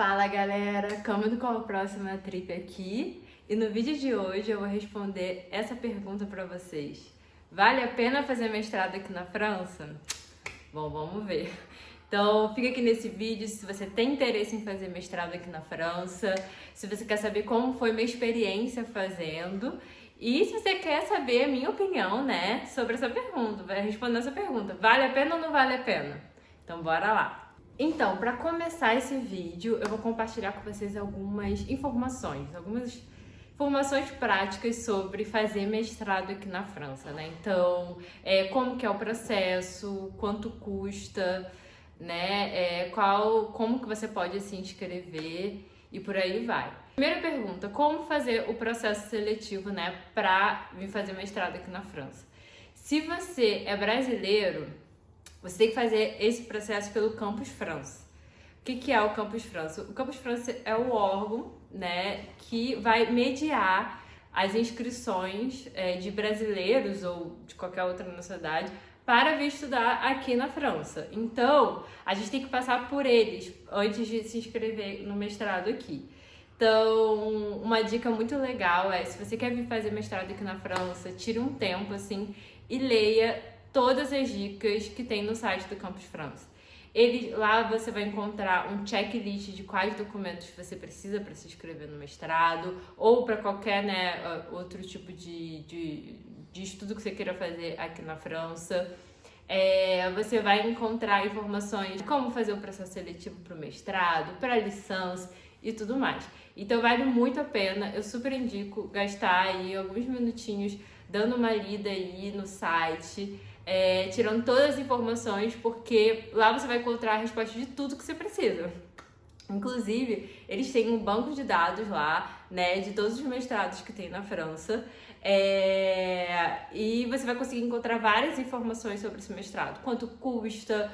Fala galera, comendo com a próxima trip aqui e no vídeo de hoje eu vou responder essa pergunta pra vocês. Vale a pena fazer mestrado aqui na França? Bom, vamos ver. Então fica aqui nesse vídeo se você tem interesse em fazer mestrado aqui na França, se você quer saber como foi minha experiência fazendo e se você quer saber a minha opinião, né, sobre essa pergunta, vai responder essa pergunta. Vale a pena ou não vale a pena? Então bora lá. Então, para começar esse vídeo, eu vou compartilhar com vocês algumas informações práticas sobre fazer mestrado aqui na França, né? Então, como que é o processo, quanto custa, né? Como que você pode se inscrever e por aí vai. Primeira pergunta, como fazer o processo seletivo, né, para vir fazer mestrado aqui na França? Se você é brasileiro, você tem que fazer esse processo pelo Campus France. O que é o Campus France? O Campus France é o órgão, né, que vai mediar as inscrições de brasileiros ou de qualquer outra nacionalidade para vir estudar aqui na França. Então, a gente tem que passar por eles antes de se inscrever no mestrado aqui. Então, uma dica muito legal é, se você quer vir fazer mestrado aqui na França, tire um tempo assim e leia todas as dicas que tem no site do Campus France. Lá você vai encontrar um checklist de quais documentos você precisa para se inscrever no mestrado ou para qualquer, né, outro tipo de estudo que você queira fazer aqui na França. Você vai encontrar informações de como fazer o processo seletivo para o mestrado, para a licença e tudo mais. Então vale muito a pena, eu super indico gastar aí alguns minutinhos dando uma lida aí no site, tirando todas as informações, porque lá você vai encontrar a resposta de tudo que você precisa. Inclusive, eles têm um banco de dados lá, né, de todos os mestrados que tem na França, e você vai conseguir encontrar várias informações sobre esse mestrado, quanto custa,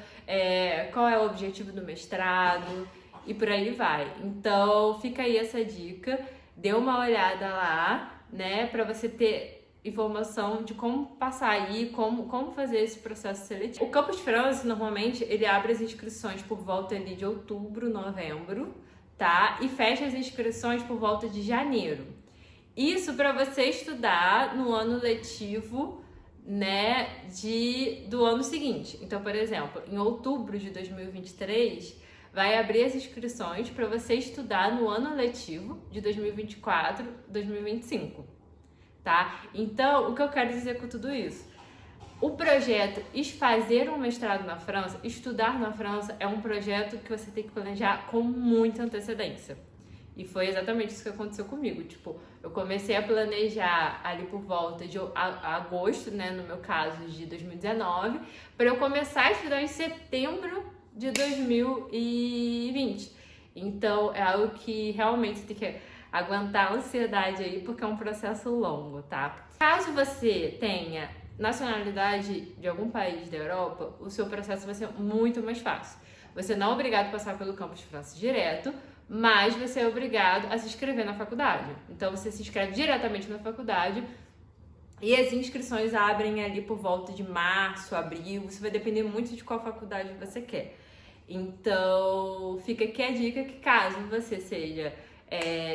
qual é o objetivo do mestrado e por aí vai. Então, fica aí essa dica, dê uma olhada lá, né, para você ter informação de como passar aí, como fazer esse processo seletivo. O Campus France, normalmente, ele abre as inscrições por volta ali de outubro, novembro, tá? E fecha as inscrições por volta de janeiro. Isso para você estudar no ano letivo, né, do ano seguinte. Então, por exemplo, em outubro de 2023, vai abrir as inscrições para você estudar no ano letivo de 2024, 2025. Tá? Então, o que eu quero dizer com tudo isso? O projeto Fazer um mestrado na França, estudar na França, é um projeto que você tem que planejar com muita antecedência. E foi exatamente isso que aconteceu comigo. Tipo, eu comecei a planejar ali por volta de agosto, né, no meu caso, de 2019, para eu começar a estudar em setembro de 2020. Então, é algo que realmente você tem que aguentar a ansiedade aí, porque é um processo longo, tá? Caso você tenha nacionalidade de algum país da Europa, o seu processo vai ser muito mais fácil. Você não é obrigado a passar pelo Campus France direto, mas você é obrigado a se inscrever na faculdade. Então você se inscreve diretamente na faculdade e as inscrições abrem ali por volta de março, abril, isso vai depender muito de qual faculdade você quer. Então fica aqui a dica que caso você seja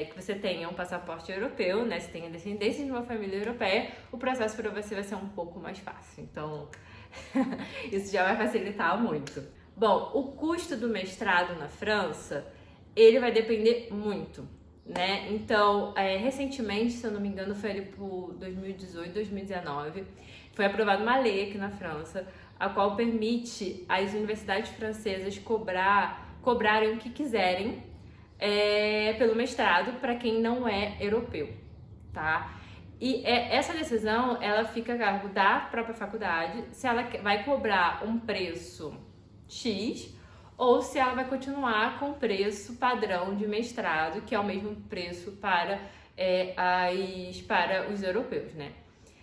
que você tenha um passaporte europeu, né? Se tenha descendência de uma família europeia, o processo para você vai ser um pouco mais fácil. Então, isso já vai facilitar muito. Bom, o custo do mestrado na França, ele vai depender muito, né? Então, recentemente, se eu não me engano, foi ali por 2018, 2019, foi aprovada uma lei aqui na França, a qual permite às universidades francesas cobrarem o que quiserem pelo mestrado para quem não é europeu, tá? E essa decisão, ela fica a cargo da própria faculdade, se ela vai cobrar um preço X ou se ela vai continuar com o preço padrão de mestrado, que é o mesmo preço para os europeus, né?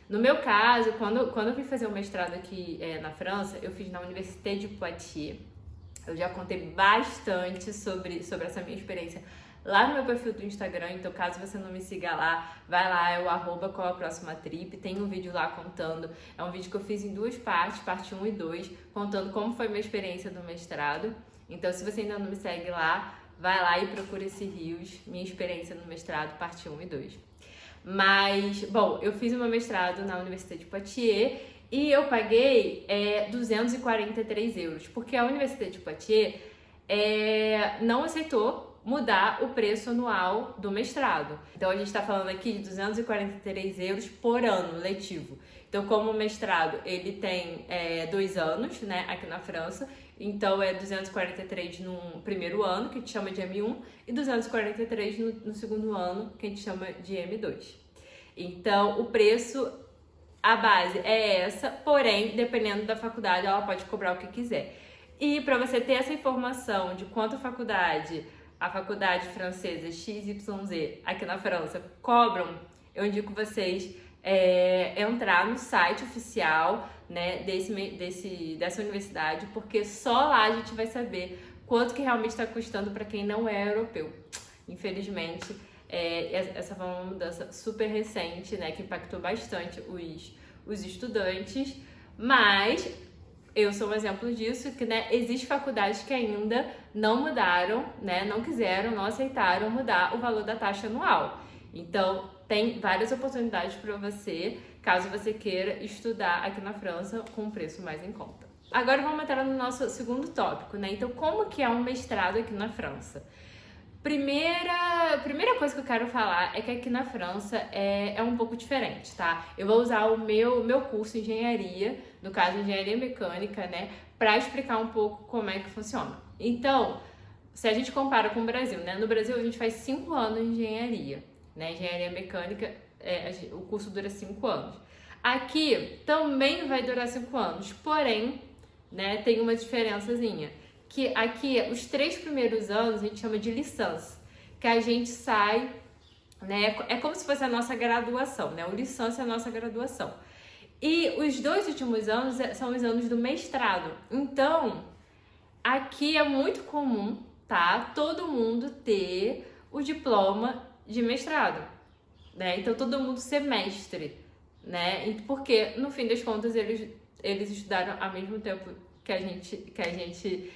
No meu caso, quando eu vim fazer o mestrado aqui na França, eu fiz na Université de Poitiers. Eu já contei bastante sobre essa minha experiência lá no meu perfil do Instagram, então caso você não me siga lá, vai lá, é o @qual-a-próxima-trip, tem um vídeo lá contando, é um vídeo que eu fiz em duas partes, parte 1 e 2, contando como foi a minha experiência do mestrado. Então se você ainda não me segue lá, vai lá e procura esse Rios, minha experiência no mestrado, parte 1 e 2. Mas, bom, eu fiz o meu mestrado na Universidade de Poitiers e eu paguei 243 euros, porque a Universidade de Poitiers não aceitou mudar o preço anual do mestrado. Então a gente está falando aqui de 243 euros por ano letivo. Então, como o mestrado ele tem 2 anos, né, aqui na França, então é 243 no primeiro ano, que a gente chama de M1, e 243 no segundo ano, que a gente chama de M2. Então, o preço, a base é essa, porém, dependendo da faculdade, ela pode cobrar o que quiser. E para você ter essa informação de quanto a faculdade francesa XYZ aqui na França cobram, eu indico vocês entrar no site oficial, né, dessa universidade, porque só lá a gente vai saber quanto que realmente está custando para quem não é europeu. Infelizmente, essa foi uma mudança super recente, né, que impactou bastante os estudantes, mas eu sou um exemplo disso, que, né, existem faculdades que ainda não mudaram, né, não quiseram, não aceitaram mudar o valor da taxa anual. Então, tem várias oportunidades para você, caso você queira estudar aqui na França com um preço mais em conta. Agora vamos entrar no nosso segundo tópico, né? Então, como que é um mestrado aqui na França? Primeira coisa que eu quero falar é que aqui na França é um pouco diferente, tá? Eu vou usar o meu curso em engenharia, no caso engenharia mecânica, né, para explicar um pouco como é que funciona. Então, se a gente compara com o Brasil, né? No Brasil a gente faz 5 anos de engenharia, né? Engenharia mecânica, o curso dura 5 anos. Aqui também vai durar 5 anos, porém, né, tem uma diferençazinha. Que aqui, os 3 primeiros anos, a gente chama de licença, que a gente sai, né, é como se fosse a nossa graduação, né, o licença é a nossa graduação. E os 2 últimos anos são os anos do mestrado. Então, aqui é muito comum, tá, todo mundo ter o diploma de mestrado, né, então todo mundo ser mestre, né, porque, no fim das contas, eles estudaram ao mesmo tempo que a gente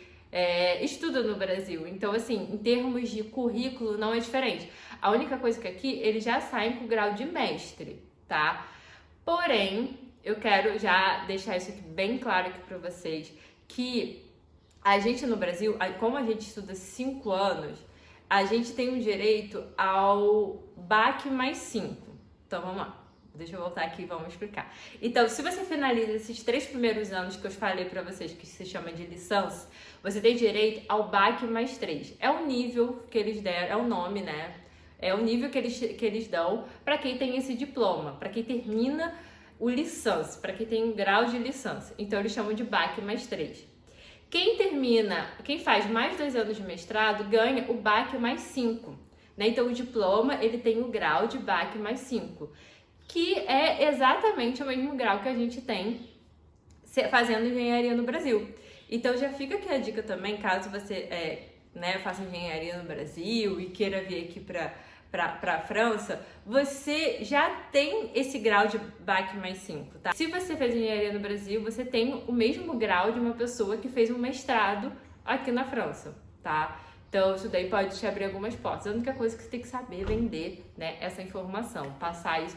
estuda no Brasil. Então, assim, em termos de currículo, não é diferente. A única coisa que aqui, eles já saem com o grau de mestre, tá? Porém, eu quero já deixar isso aqui bem claro aqui pra vocês, que a gente no Brasil, como a gente estuda 5 anos, a gente tem o direito ao BAC mais 5. Então, vamos lá. Deixa eu voltar aqui e vamos explicar. Então, se você finaliza esses 3 primeiros anos que eu falei pra vocês, que se chama de licença, você tem direito ao BAC mais 3. É o nível que eles deram, é o nome, né? É o nível que eles dão para quem tem esse diploma, para quem termina o licença, para quem tem um grau de licença. Então, eles chamam de BAC mais 3. Quem faz mais 2 anos de mestrado, ganha o BAC mais 5. Né? Então, o diploma, ele tem o grau de BAC mais 5. Que é exatamente o mesmo grau que a gente tem fazendo engenharia no Brasil. Então já fica aqui a dica também, caso você faça engenharia no Brasil e queira vir aqui para a França, você já tem esse grau de BAC mais 5, tá? Se você fez engenharia no Brasil, você tem o mesmo grau de uma pessoa que fez um mestrado aqui na França, tá? Então, isso daí pode te abrir algumas portas. A única coisa que você tem que saber é vender, né, essa informação, passar isso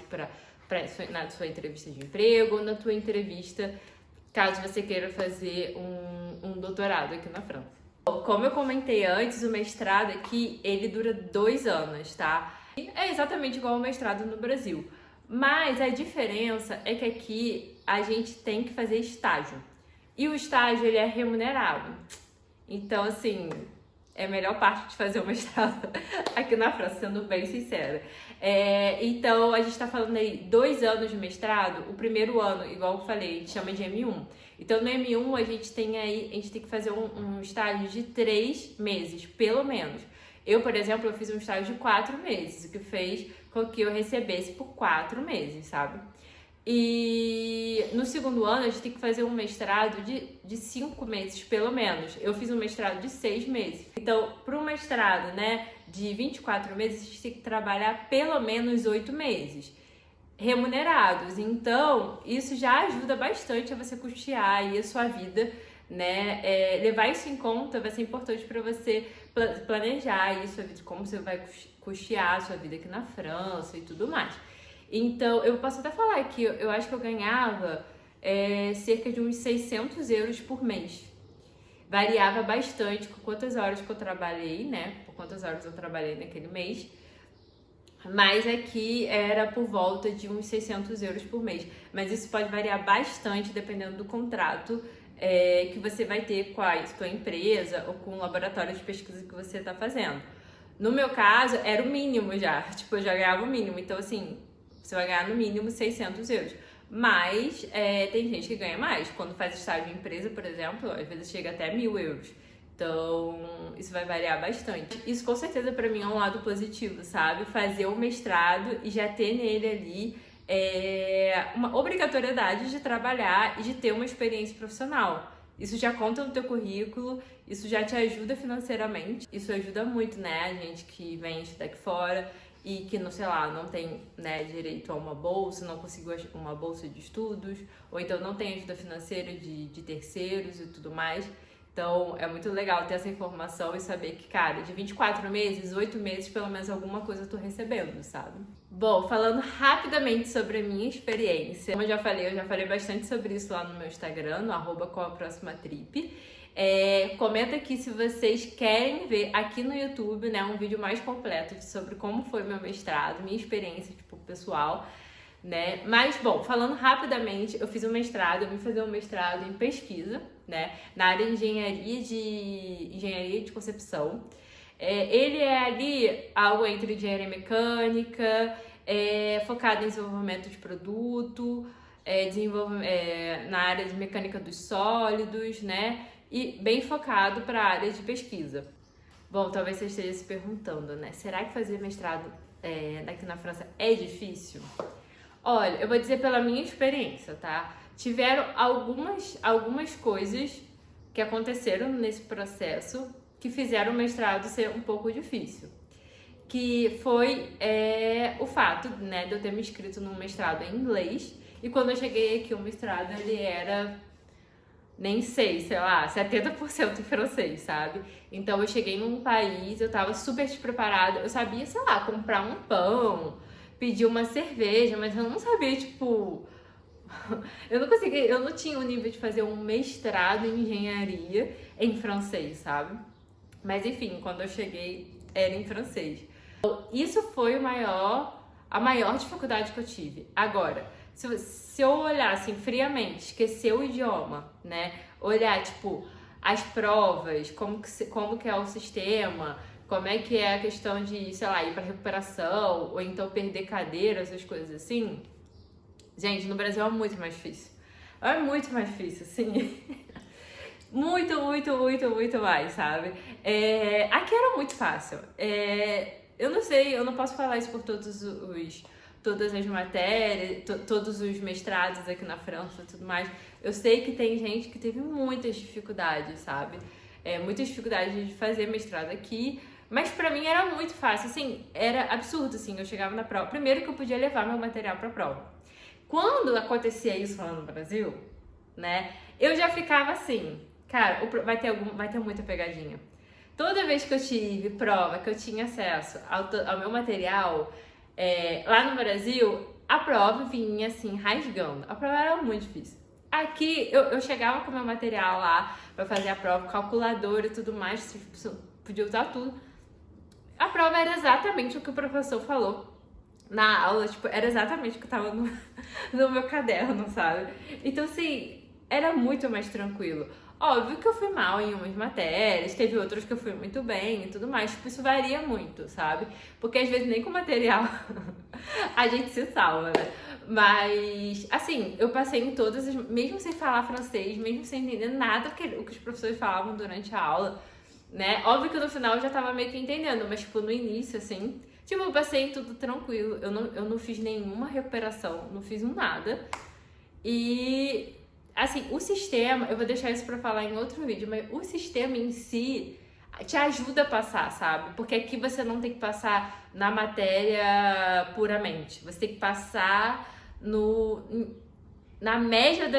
na sua entrevista de emprego ou na tua entrevista, caso você queira fazer um doutorado aqui na França. Bom, como eu comentei antes, o mestrado aqui, ele dura 2 anos, tá? E é exatamente igual ao mestrado no Brasil. Mas a diferença é que aqui a gente tem que fazer estágio. E o estágio, ele é remunerado. Então, assim, é a melhor parte de fazer o mestrado aqui na França, sendo bem sincera. Então, a gente está falando aí 2 anos de mestrado. O primeiro ano, igual eu falei, a gente chama de M1. Então, no M1, a gente tem que fazer um estágio de 3 meses, pelo menos. Eu, por exemplo, eu fiz um estágio de 4 meses, o que fez com que eu recebesse por 4 meses, sabe? E no segundo ano, a gente tem que fazer um mestrado de 5 meses, pelo menos. Eu fiz um mestrado de 6 meses. Então, para um mestrado, né, de 24 meses, a gente tem que trabalhar pelo menos 8 meses remunerados. Então, isso já ajuda bastante a você custear aí a sua vida, né? Levar isso em conta vai ser importante para você planejar isso, como você vai custear a sua vida aqui na França e tudo mais. Então, eu posso até falar que eu acho que eu ganhava cerca de uns 600 euros por mês. Variava bastante com quantas horas que eu trabalhei, né? Por quantas horas eu trabalhei naquele mês. Mas aqui era por volta de uns 600 euros por mês. Mas isso pode variar bastante dependendo do contrato que você vai ter com a sua empresa ou com o laboratório de pesquisa que você está fazendo. No meu caso, era o mínimo já. Tipo, eu já ganhava o mínimo. Então, assim, você vai ganhar no mínimo 600 euros. Mas tem gente que ganha mais. Quando faz estágio em empresa, por exemplo, às vezes chega até 1.000 euros. Então, isso vai variar bastante. Isso com certeza pra mim é um lado positivo, sabe? Fazer o mestrado e já ter nele ali uma obrigatoriedade de trabalhar e de ter uma experiência profissional. Isso já conta no teu currículo, isso já te ajuda financeiramente. Isso ajuda muito, né? A gente que vem estudar aqui fora e que, não sei lá, não tem, né, direito a uma bolsa, não conseguiu uma bolsa de estudos, ou então não tem ajuda financeira de terceiros e tudo mais. Então, é muito legal ter essa informação e saber que, cara, de 24 meses, 8 meses, pelo menos alguma coisa eu tô recebendo, sabe? Bom, falando rapidamente sobre a minha experiência, como eu já falei bastante sobre isso lá no meu Instagram, no @qualaproximatrip. Comenta aqui se vocês querem ver aqui no YouTube, né, um vídeo mais completo sobre como foi meu mestrado, minha experiência, tipo, pessoal, né? Mas, bom, falando rapidamente, eu vim fazer um mestrado em pesquisa, né, na área de engenharia de concepção. Ele é ali algo entre engenharia mecânica, focado em desenvolvimento de produto, na área de mecânica dos sólidos, né, e bem focado para a área de pesquisa. Bom, talvez você esteja se perguntando, né, será que fazer mestrado aqui na França é difícil? Olha, eu vou dizer pela minha experiência, tá? Tiveram algumas coisas que aconteceram nesse processo que fizeram o mestrado ser um pouco difícil. Que foi o fato, né, de eu ter me inscrito num mestrado em inglês e quando eu cheguei aqui o mestrado ele era, nem sei lá, 70% em francês, sabe? Então eu cheguei num país, eu tava super despreparada, eu sabia, sei lá, comprar um pão, pedir uma cerveja, mas eu não sabia, tipo... eu não tinha o nível de fazer um mestrado em engenharia em francês, sabe? Mas enfim, quando eu cheguei, era em francês. Isso foi a maior dificuldade que eu tive. Agora, se eu olhar assim friamente, esquecer o idioma, né? Olhar, tipo, as provas, como que é o sistema, como é que é a questão de, sei lá, ir pra recuperação, ou então perder cadeira, essas coisas assim. Gente, no Brasil é muito mais difícil. É muito mais difícil, assim. Muito, muito, muito, muito mais, sabe? Aqui era muito fácil. Eu não sei, eu não posso falar isso por todas as matérias, todos os mestrados aqui na França e tudo mais. Eu sei que tem gente que teve muitas dificuldades, sabe? Muitas dificuldades de fazer mestrado aqui, mas pra mim era muito fácil, assim, era absurdo, assim, eu chegava na prova. Primeiro que eu podia levar meu material pra prova. Quando acontecia isso lá no Brasil, né, eu já ficava assim, cara, vai ter muita pegadinha. Toda vez que eu tive prova, que eu tinha acesso ao meu material, lá no Brasil, a prova vinha assim, rasgando. A prova era muito difícil. Aqui, eu chegava com o meu material lá pra fazer a prova, calculadora e tudo mais, podia usar tudo. A prova era exatamente o que o professor falou na aula, tipo, era exatamente o que tava no meu caderno, sabe? Então, assim, era muito mais tranquilo. Óbvio que eu fui mal em umas matérias, teve outras que eu fui muito bem e tudo mais, tipo, isso varia muito, sabe? Porque às vezes nem com material a gente se salva, né? Mas, assim, eu passei em todas as... Mesmo sem falar francês, mesmo sem entender nada o que os professores falavam durante a aula, né? Óbvio que no final eu já tava meio que entendendo, mas, tipo, no início, assim... Tipo, eu passei tudo tranquilo, eu não fiz nenhuma recuperação, não fiz nada. E, assim, o sistema, eu vou deixar isso pra falar em outro vídeo, mas o sistema em si te ajuda a passar, sabe? Porque aqui você não tem que passar na matéria puramente, você tem que passar na média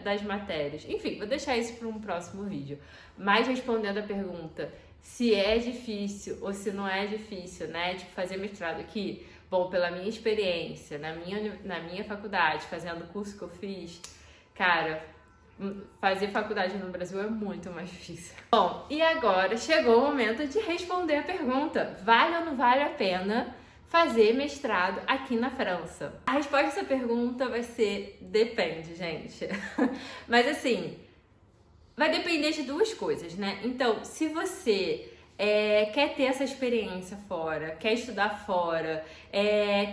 das matérias. Enfim, vou deixar isso para um próximo vídeo. Mas respondendo a pergunta, se é difícil ou se não é difícil, né? Tipo, fazer mestrado aqui. Bom, pela minha experiência, na minha faculdade, fazendo o curso que eu fiz, cara, fazer faculdade no Brasil é muito mais difícil. Bom, e agora chegou o momento de responder a pergunta: vale ou não vale a pena fazer mestrado aqui na França? A resposta a essa pergunta vai ser depende, gente. Mas assim, vai depender de duas coisas, né? Então, se você quer ter essa experiência fora, quer estudar fora,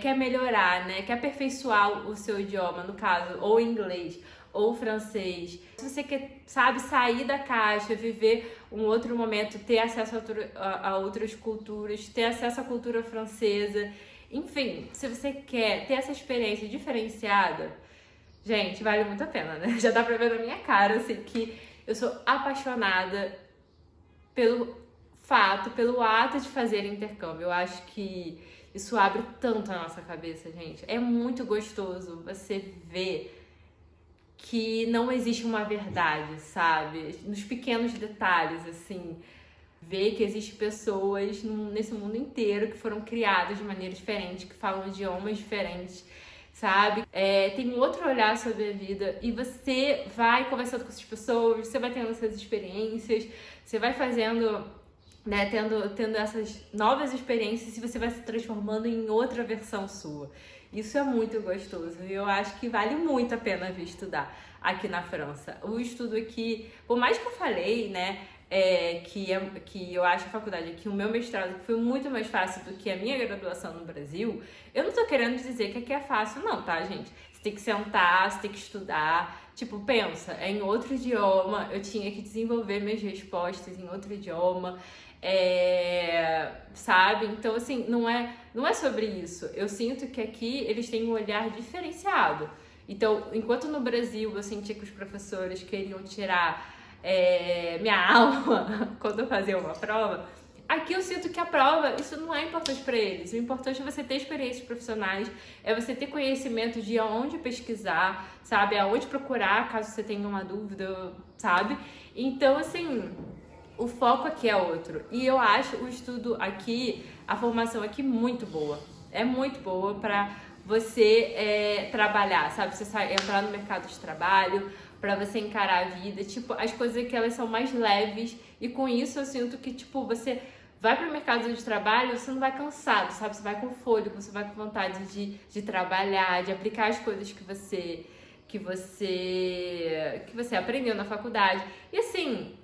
quer melhorar, né? Quer aperfeiçoar o seu idioma, no caso, ou inglês ou francês. Se você quer, sabe, sair da caixa, viver um outro momento, ter acesso a outras culturas, ter acesso à cultura francesa, enfim, se você quer ter essa experiência diferenciada, gente, vale muito a pena, né? Já dá pra ver na minha cara, assim, que eu sou apaixonada pelo ato de fazer intercâmbio. Eu acho que isso abre tanto a nossa cabeça, gente. É muito gostoso você ver que não existe uma verdade, sabe? Nos pequenos detalhes, assim. Ver que existem pessoas nesse mundo inteiro que foram criadas de maneira diferente, que falam idiomas diferentes, sabe? Tem um outro olhar sobre a vida e você vai conversando com essas pessoas, você vai tendo essas experiências, você vai fazendo, né, tendo essas novas experiências e você vai se transformando em outra versão sua. Isso é muito gostoso e eu acho que vale muito a pena vir estudar aqui na França. O estudo aqui, por mais que eu falei, né, que eu acho a faculdade aqui, o meu mestrado foi muito mais fácil do que a minha graduação no Brasil, eu não tô querendo dizer que aqui é fácil não, tá, gente? Você tem que sentar, você tem que estudar, tipo, pensa, em outro idioma, eu tinha que desenvolver minhas respostas em outro idioma, sabe? Então, assim, não é sobre isso. Eu sinto que aqui eles têm um olhar diferenciado. Então, enquanto no Brasil eu sentia que os professores queriam tirar minha alma quando eu fazia uma prova, aqui eu sinto que a prova, isso não é importante para eles. O importante é você ter experiências profissionais, é você ter conhecimento de aonde pesquisar, sabe? Aonde procurar caso você tenha uma dúvida, sabe? Então, assim, o foco aqui é outro. E eu acho o estudo aqui, a formação aqui muito boa. É muito boa para você trabalhar, sabe? Você entrar no mercado de trabalho, para você encarar a vida. Tipo, as coisas aqui, elas são mais leves. E com isso eu sinto que, tipo, você vai para o mercado de trabalho, você não vai cansado, sabe? Você vai com fôlego, você vai com vontade de trabalhar, de aplicar as coisas que você aprendeu na faculdade. E assim,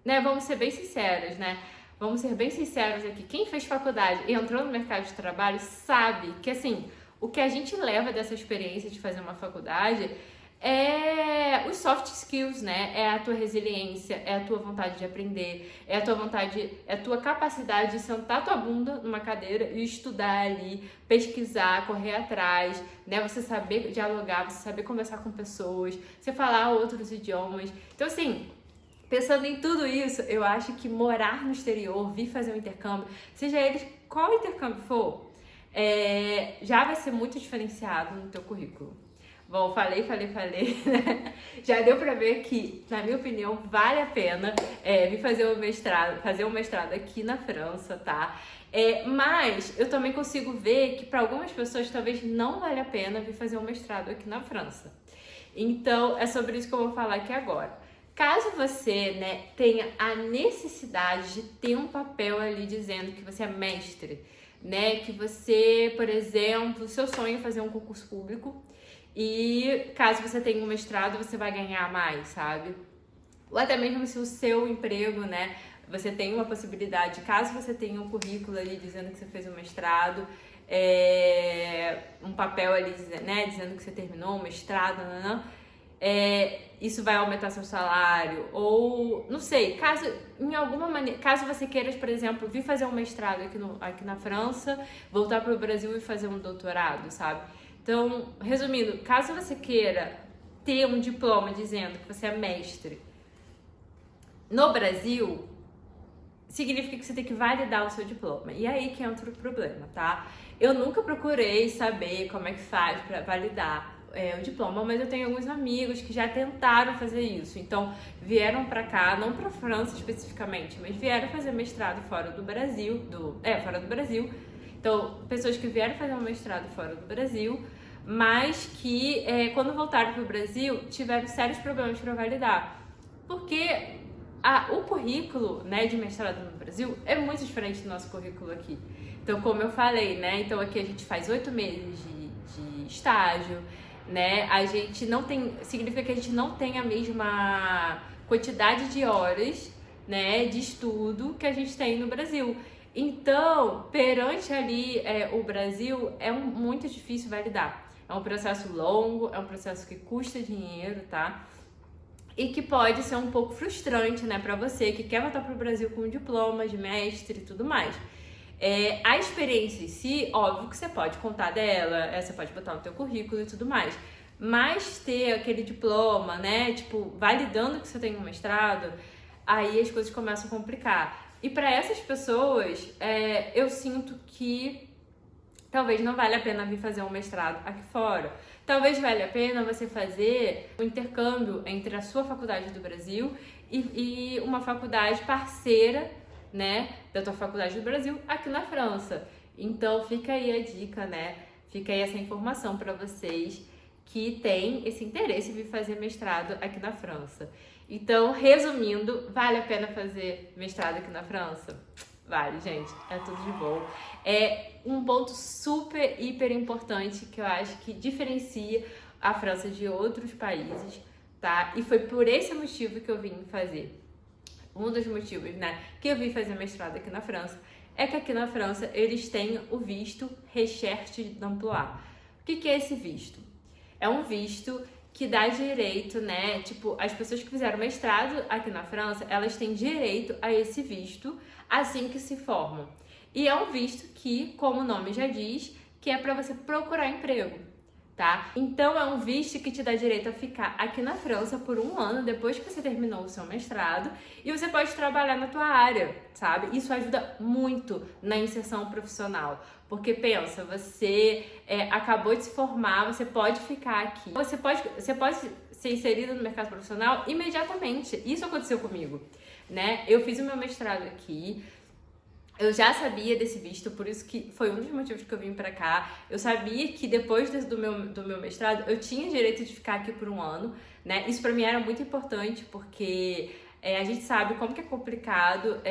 né, vamos ser bem sinceros, né? Vamos ser bem sinceros aqui. Quem fez faculdade e entrou no mercado de trabalho sabe que, assim, o que a gente leva dessa experiência de fazer uma faculdade é os soft skills, né? É a tua resiliência, é a tua vontade de aprender, é a tua capacidade de sentar tua bunda numa cadeira e estudar ali, pesquisar, correr atrás, né? Você saber dialogar, você saber conversar com pessoas, você falar outros idiomas. Então, assim, pensando em tudo isso, eu acho que morar no exterior, vir fazer um intercâmbio, seja ele qual intercâmbio for, já vai ser muito diferenciado no teu currículo. Bom, falei, né? Já deu pra ver que, na minha opinião, vale a pena vir fazer um mestrado aqui na França, tá? Mas eu também consigo ver que para algumas pessoas talvez não vale a pena vir fazer um mestrado aqui na França. Então, é sobre isso que eu vou falar aqui agora. Caso você, né, tenha a necessidade de ter um papel ali dizendo que você é mestre, né, que você, por exemplo, seu sonho é fazer um concurso público e caso você tenha um mestrado, você vai ganhar mais, sabe? Ou até mesmo se o seu emprego, né, você tem uma possibilidade, caso você tenha um currículo ali dizendo que você fez um mestrado, um papel ali, né, dizendo que você terminou um mestrado, isso vai aumentar seu salário, ou não sei, caso você queira, por exemplo, vir fazer um mestrado aqui na França, voltar para o Brasil e fazer um doutorado, sabe? Então, resumindo, caso você queira ter um diploma dizendo que você é mestre no Brasil, significa que você tem que validar o seu diploma. E aí que entra o problema, tá? Eu nunca procurei saber como é que faz para validar o diploma, mas eu tenho alguns amigos que já tentaram fazer isso. Então, vieram pra cá, não pra França especificamente, mas vieram fazer mestrado fora do Brasil, fora do Brasil. Então, pessoas que vieram fazer um mestrado fora do Brasil, mas que quando voltaram pro Brasil, tiveram sérios problemas para validar. Porque o currículo, né, de mestrado no Brasil é muito diferente do nosso currículo aqui. Então, como eu falei, né, então aqui a gente faz 8 meses de estágio, né, a gente não tem, significa que a gente não tem a mesma quantidade de horas, né, de estudo que a gente tem no Brasil. Então, perante ali o Brasil, muito difícil validar. É um processo longo, é um processo que custa dinheiro, tá? E que pode ser um pouco frustrante, né, pra você que quer voltar pro Brasil com um diploma de mestre e tudo mais. A experiência em si, óbvio que você pode contar dela, você pode botar no teu currículo e tudo mais. Mas ter aquele diploma, né, tipo, validando que você tem um mestrado, aí as coisas começam a complicar. E para essas pessoas, eu sinto que talvez não vale a pena vir fazer um mestrado aqui fora. Talvez valha a pena você fazer um intercâmbio entre a sua faculdade do Brasil e uma faculdade parceira, né, da tua faculdade do Brasil aqui na França. Então fica aí a dica, né? Fica aí essa informação para vocês que têm esse interesse em vir fazer mestrado aqui na França. Então, resumindo, vale a pena fazer mestrado aqui na França? Vale, gente, é tudo de bom. É um ponto super, hiper importante que eu acho que diferencia a França de outros países, tá? E foi por esse motivo que eu vim fazer. Um dos motivos, né, que eu vim fazer mestrado aqui na França é que aqui na França eles têm o visto Recherche d'Emploi. O que é esse visto? É um visto que dá direito, né, tipo, as pessoas que fizeram mestrado aqui na França, elas têm direito a esse visto assim que se formam. E é um visto que, como o nome já diz, que é para você procurar emprego, tá? Então é um visto que te dá direito a ficar aqui na França por 1 ano depois que você terminou o seu mestrado e você pode trabalhar na tua área, sabe? Isso ajuda muito na inserção profissional, porque pensa, você acabou de se formar, você pode ficar aqui, você pode ser inserida no mercado profissional imediatamente. Isso aconteceu comigo, né? Eu fiz o meu mestrado aqui. Eu já sabia desse visto, por isso que foi um dos motivos que eu vim pra cá. Eu sabia que depois do meu mestrado, eu tinha direito de ficar aqui por 1 ano, né? Isso pra mim era muito importante, porque a gente sabe como que é complicado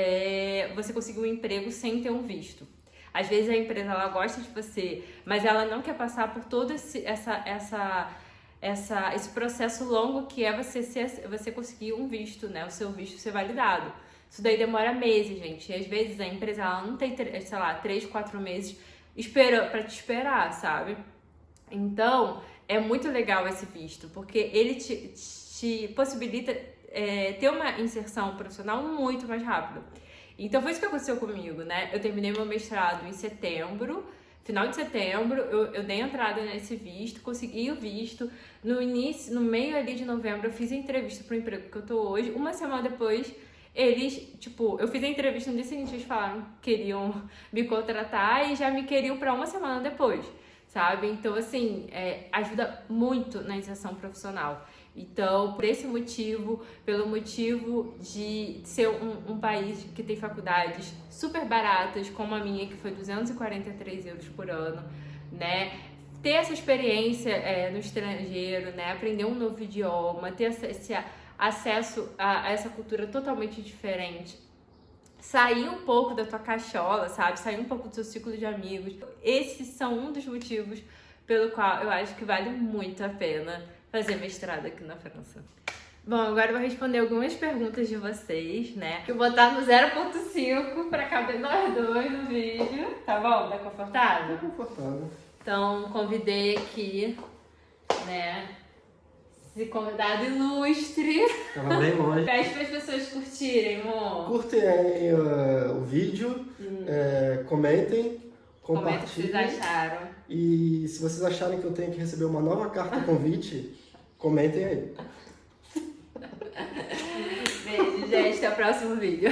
você conseguir um emprego sem ter um visto. Às vezes a empresa, ela gosta de você, mas ela não quer passar por todo esse processo longo que é você conseguir um visto, né? O seu visto ser validado. Isso daí demora meses, gente. E às vezes a empresa ela não tem, sei lá, 3, 4 meses pra te esperar, sabe? Então, é muito legal esse visto, porque ele te possibilita ter uma inserção profissional muito mais rápida. Então, foi isso que aconteceu comigo, né? Eu terminei meu mestrado em setembro, final de setembro, eu dei entrada nesse visto, consegui o visto. No meio ali de novembro, eu fiz a entrevista pro emprego que eu tô hoje. 1 semana depois, eu fiz a entrevista no dia seguinte, eles falaram que queriam me contratar e já me queriam pra 1 semana depois, sabe? Então, assim, ajuda muito na inserção profissional. Então, por esse motivo, pelo motivo de ser um país que tem faculdades super baratas, como a minha, que foi 243 euros por ano, né? Ter essa experiência no estrangeiro, né? Aprender um novo idioma, ter esse acesso a essa cultura totalmente diferente, sair um pouco da tua cachola, sabe? Sair um pouco do seu ciclo de amigos. Esses são um dos motivos pelo qual eu acho que vale muito a pena fazer mestrado aqui na França. Bom, agora eu vou responder algumas perguntas de vocês, né? Eu vou botar no 0.5 pra caber nós dois no vídeo. Tá bom? Tá confortável? Tá confortável. Então, convidei aqui, né, esse convidado ilustre. Tava bem longe. Pede para as pessoas curtirem, amor. Curtem aí o vídeo, comentem, Comenta o que vocês compartilhem. acharam. E se vocês acharem que eu tenho que receber uma nova carta convite, comentem aí. Beijo, gente. Até o próximo vídeo.